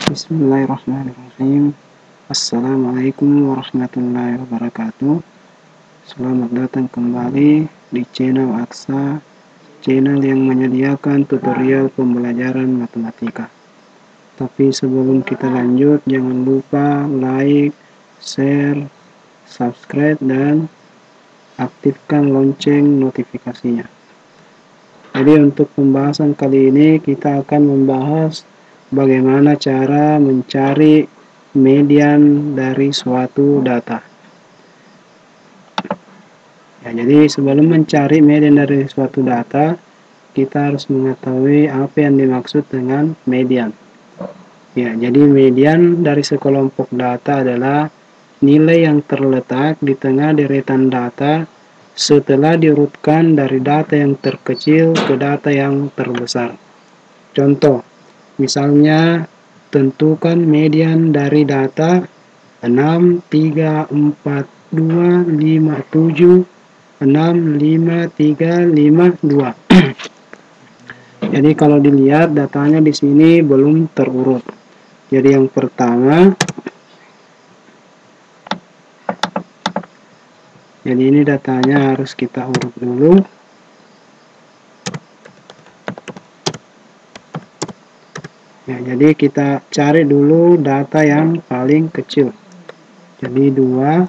Bismillahirrahmanirrahim. Assalamualaikum warahmatullahi wabarakatuh. Selamat datang kembali di channel Aksa, channel yang menyediakan tutorial pembelajaran matematika. Tapi sebelum kita lanjut, jangan lupa like, share, subscribe, dan aktifkan lonceng notifikasinya. Jadi untuk pembahasan kali ini kita akan membahas bagaimana cara mencari median dari suatu data. Ya, jadi sebelum mencari median dari suatu data, kita harus mengetahui apa yang dimaksud dengan median. Ya, jadi median dari sekelompok data adalah nilai yang terletak di tengah deretan data setelah diurutkan dari data yang terkecil ke data yang terbesar. Contoh, misalnya, tentukan median dari data 6, 3, 4, 2, 5, 7, 6, 5, 3, 5, 2. Jadi kalau dilihat datanya di sini belum terurut. Jadi yang pertama, jadi ini datanya harus kita urut dulu. Ya, jadi kita cari dulu data yang paling kecil. Jadi 2,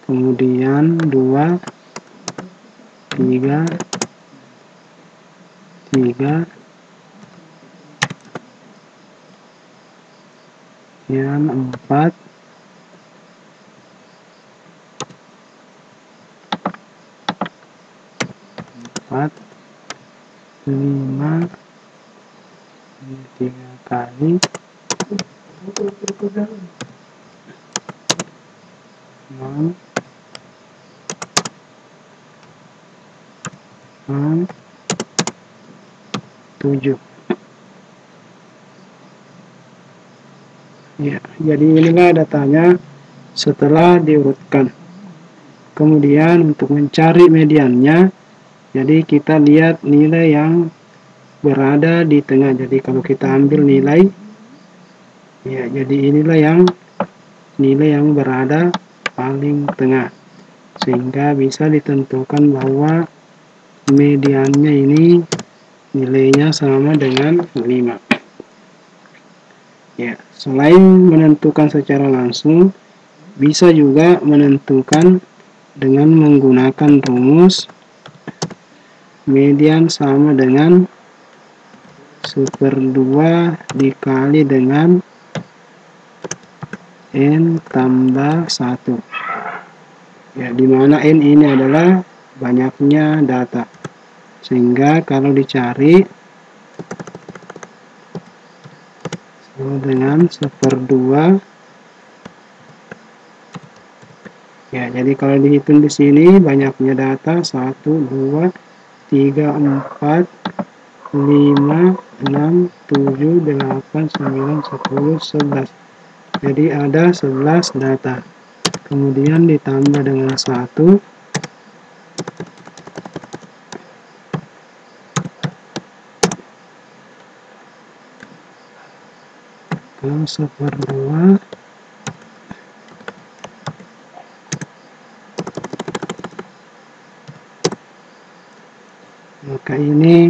kemudian 2, 3, 3, kemudian 4, 5, 3 kali 6, 7. Ya, jadi inilah datanya setelah diurutkan. Kemudian untuk mencari mediannya, jadi kita lihat nilai yang berada di tengah. Jadi kalau kita ambil nilai, ya jadi inilah nilai yang berada paling tengah, sehingga bisa ditentukan bahwa mediannya ini nilainya sama dengan 5. Ya, selain menentukan secara langsung, bisa juga menentukan dengan menggunakan rumus median sama dengan 1/2 dikali dengan N tambah 1. Ya, dimana N ini adalah banyaknya data. Sehingga kalau dicari sama dengan 1/2. Ya, jadi kalau dihitung di sini banyaknya data 1, 2, 3, 4, 5, 6, 7, 8, 9, 10, 11. Jadi ada 11 data. Kemudian ditambah dengan 1. Kalau 1/2. Maka ini,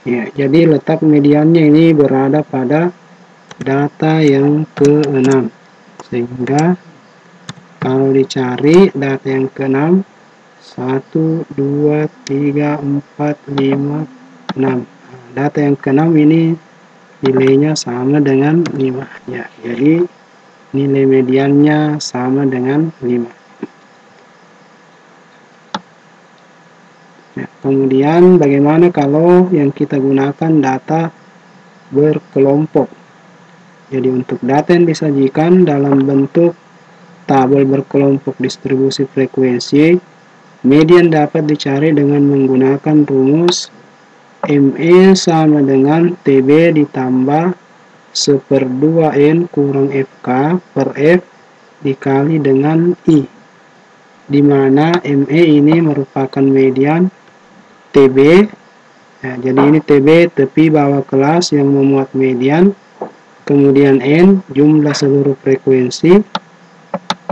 ya, jadi letak mediannya ini berada pada data yang ke-6. Sehingga kalau dicari data yang ke-6, 1, 2, 3, 4, 5, 6. Data yang ke-6 ini nilainya sama dengan 5. Ya, jadi nilai mediannya sama dengan 5. Ya, kemudian bagaimana kalau yang kita gunakan data berkelompok? Jadi untuk data yang disajikan dalam bentuk tabel berkelompok distribusi frekuensi, median dapat dicari dengan menggunakan rumus ME sama dengan TB ditambah 1/2N kurang FK per F dikali dengan I, di mana ME ini merupakan median TB. Ya, jadi ini TB tepi bawah kelas yang memuat median. kemudian N jumlah seluruh frekuensi,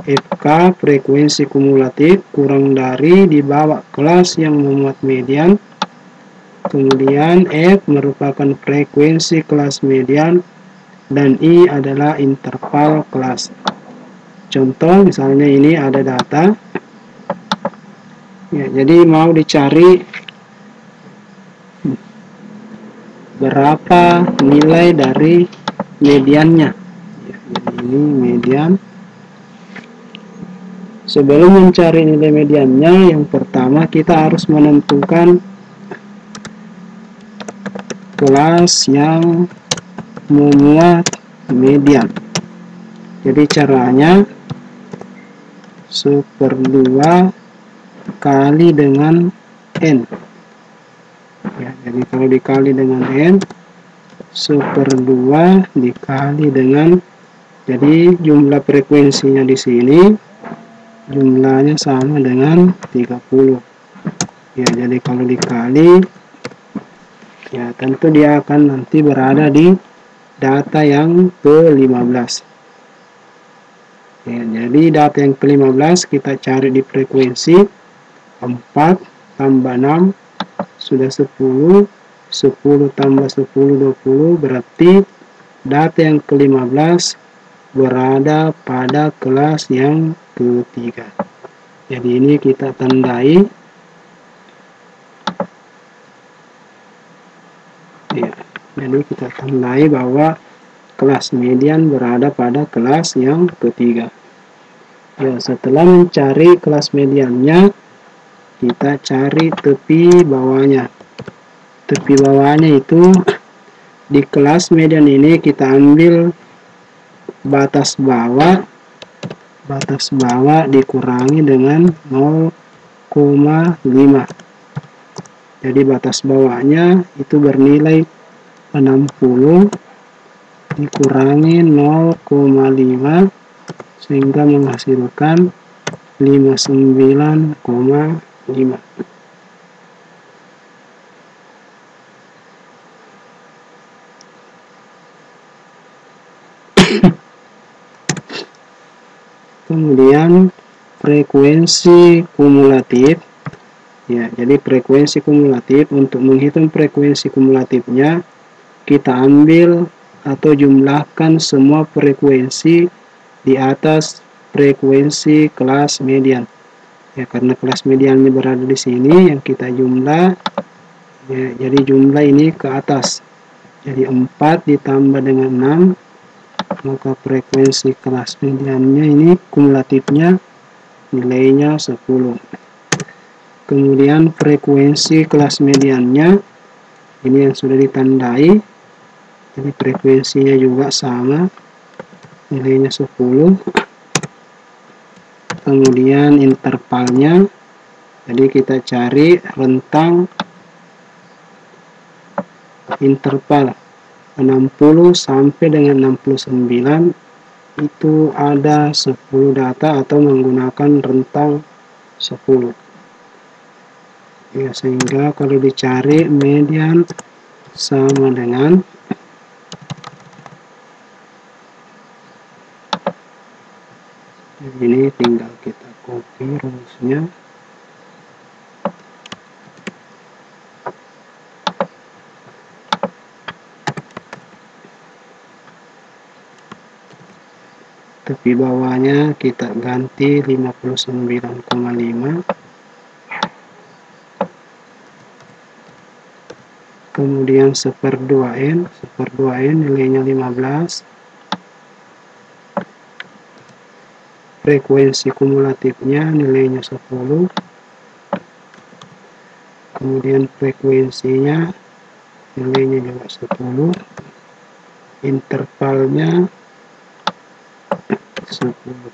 FK frekuensi kumulatif kurang dari di bawah kelas yang memuat median, kemudian F merupakan frekuensi kelas median, dan I adalah interval kelas. Contoh misalnya ini ada data, ya, jadi mau dicari berapa nilai dari mediannya. Ya, jadi ini median. Sebelum mencari nilai mediannya, yang pertama kita harus menentukan kelas yang memuat median. Jadi caranya 1/2 kali dengan N. Ya, jadi kalau dikali dengan N, 1/2 dikali dengan, jadi jumlah frekuensinya di sini jumlahnya sama dengan 30. Ya, jadi kalau dikali, ya tentu dia akan nanti berada di data yang ke-15. Ya, jadi data yang ke-15 kita cari di frekuensi 4 tambah 6 sudah 10, 10 tambah 10 20, berarti data yang ke-15 berada pada kelas yang ketiga. Jadi ini kita tandai. Ya, jadi kita tandai bahwa kelas median berada pada kelas yang ketiga. Ya, setelah mencari kelas mediannya, kita cari tepi bawahnya. Tepi bawahnya itu di kelas median ini kita ambil batas bawah dikurangi dengan 0,5. Jadi batas bawahnya itu bernilai 60 dikurangi 0,5 sehingga menghasilkan 59,5. Kemudian frekuensi kumulatif. Ya, jadi frekuensi kumulatif, untuk menghitung frekuensi kumulatifnya kita ambil atau jumlahkan semua frekuensi di atas frekuensi kelas median. Ya, karena kelas median ini berada di sini yang kita jumlah. Ya, jadi jumlah ini ke atas. Jadi 4 ditambah dengan 6, maka frekuensi kelas mediannya ini kumulatifnya nilainya 10. Kemudian frekuensi kelas mediannya ini yang sudah ditandai, jadi frekuensinya juga sama, nilainya 10. Kemudian intervalnya, jadi kita cari rentang interval 60 sampai dengan 69, itu ada 10 data atau menggunakan rentang 10. Ya, sehingga kalau dicari median sama dengan ini, tinggal kita copy rumusnya. Tepi bawahnya kita ganti 59,5. Kemudian 1/2N nilainya 15. Frekuensi kumulatifnya nilainya 10. Kemudian frekuensinya nilainya juga 10. Intervalnya 10.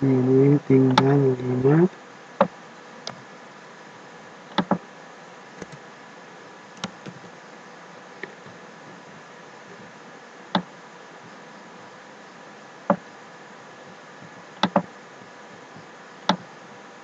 Ini tinggal 5.